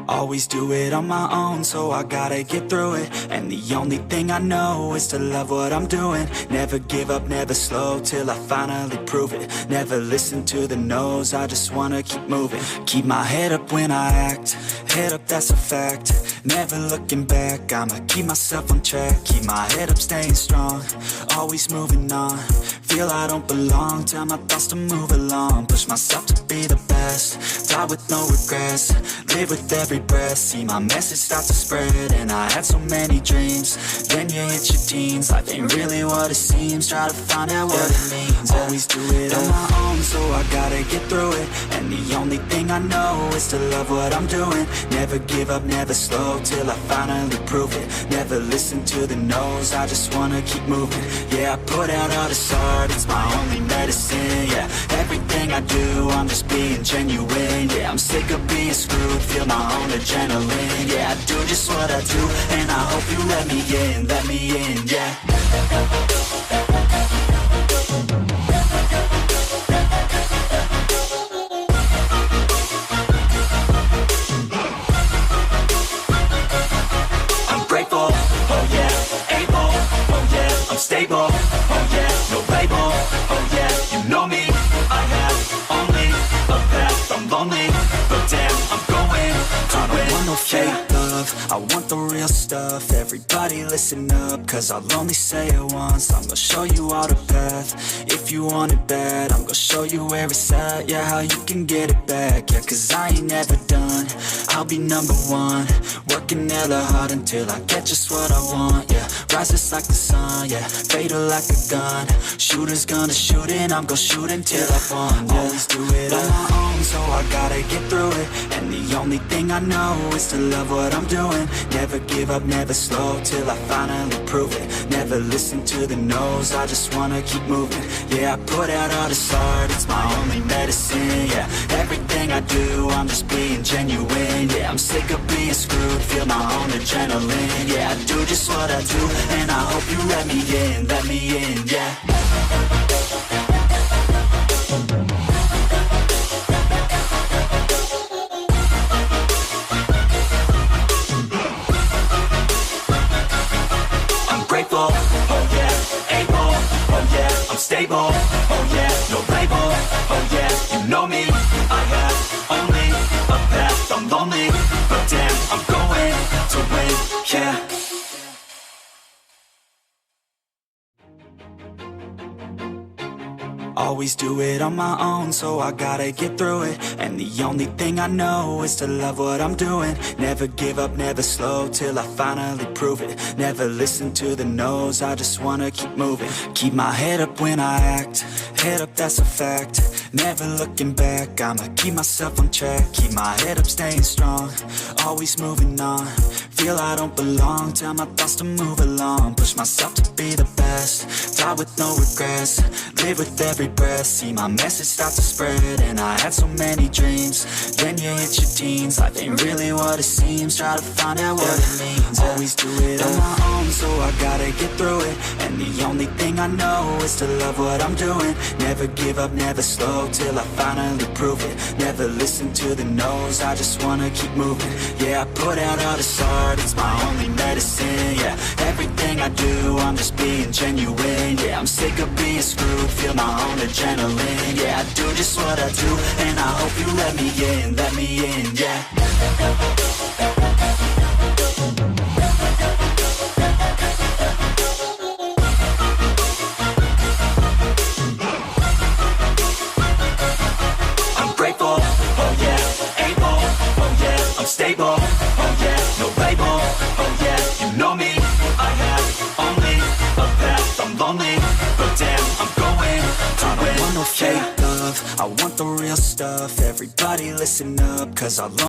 Always do it on my own, so I gotta get through it. And the only thing I know is to love what I'm doing. Never give up, never slow, till I finally prove it. Never listen to the no's, I just wanna keep moving. Keep my head up when I act, head up, that's a fact. Never looking back, I'ma keep myself on track. Keep my head up, staying strong, always moving on. Feel I don't belong, tell my thoughts to move along. Push myself to be the best, die with no regrets. Live with every breath, see my message start to spread. And I had so many dreams, then you hit your teens. Life ain't really what it seems, try to find out what it means. Always do it on my own, so I gotta get through it. And the only thing I know is to love what I'm doing. Never give up, never slow, till I finally prove it. Never listen to the no's, I just wanna keep moving. Yeah, I put out all this art, it's my only medicine. Yeah, everything I do, I'm just being genuine. Yeah, I'm sick of being screwed, feel my own adrenaline. Yeah, I do just what I do, and I hope you let me in, yeah. I'm stable, oh yeah, no label, oh yeah, you know me. I have only a path, I'm lonely, but damn, I'm going to win. I don't want no fake love, I want the real stuff. Everybody listen up, cause I'll only say it once. I'm gonna show you all the path, if you want it bad. I'm gonna show you where it's at, yeah, how you can get it back. Yeah, cause I ain't never done, I'll be number one. Working hella hard until I get just what I want, yeah. Rises like the sun, yeah, fatal like a gun. Shooter's gonna shoot and I'm gonna shoot until I won, yeah. Always do it on my own, so I gotta get through it. And the only thing I know is to love what I'm doing. Never give up, never slow, till I finally prove it. Never listen to the no's, I just wanna keep moving. Yeah, I put out all this art, it's my only medicine. Yeah, everything I do, I'm just being genuine. Yeah, I'm sick of being screwed, feel my own adrenaline. Yeah, I do just what I do, and I hope you let me in, yeah. I'm grateful, oh yeah, able, oh yeah, I'm stable, oh yeah, no label, oh yeah, you know me. I have only a path, I'm lonely, but damn, I'm going to win, yeah. Always do it on my own, so I gotta get through it. And the only thing I know is to love what I'm doing. Never give up, never slow, till I finally prove it. Never listen to the no's, I just wanna keep moving. Keep my head up when I act, head up, that's a fact. Never looking back, I'ma keep myself on track. Keep my head up, staying strong, always moving on. Feel I don't belong, tell my thoughts to move along. Push myself to be the best, die with no regrets. Live with every breath, see my message start to spread. And I had so many dreams, then you hit your teens. Life ain't really what it seems, try to find out what it means. Always do it on my own, so I gotta get through it. And the only thing I know is to love what I'm doing. Never give up, never slow, till I finally prove it. Never listen to the no's, I just wanna keep moving. Yeah, I put out all this art, it's my only medicine. Yeah, everything I do, I'm just being genuine. Yeah, I'm sick of being screwed, feel my own adrenaline. Yeah, I do just what I do, and I hope you let me in, yeah. I'm stable, oh yeah, no label, oh yeah, you know me. I have only a path, I'm lonely, but damn, I'm going to win. I don't want no fake love, I want the real stuff. Everybody listen up, cause I'll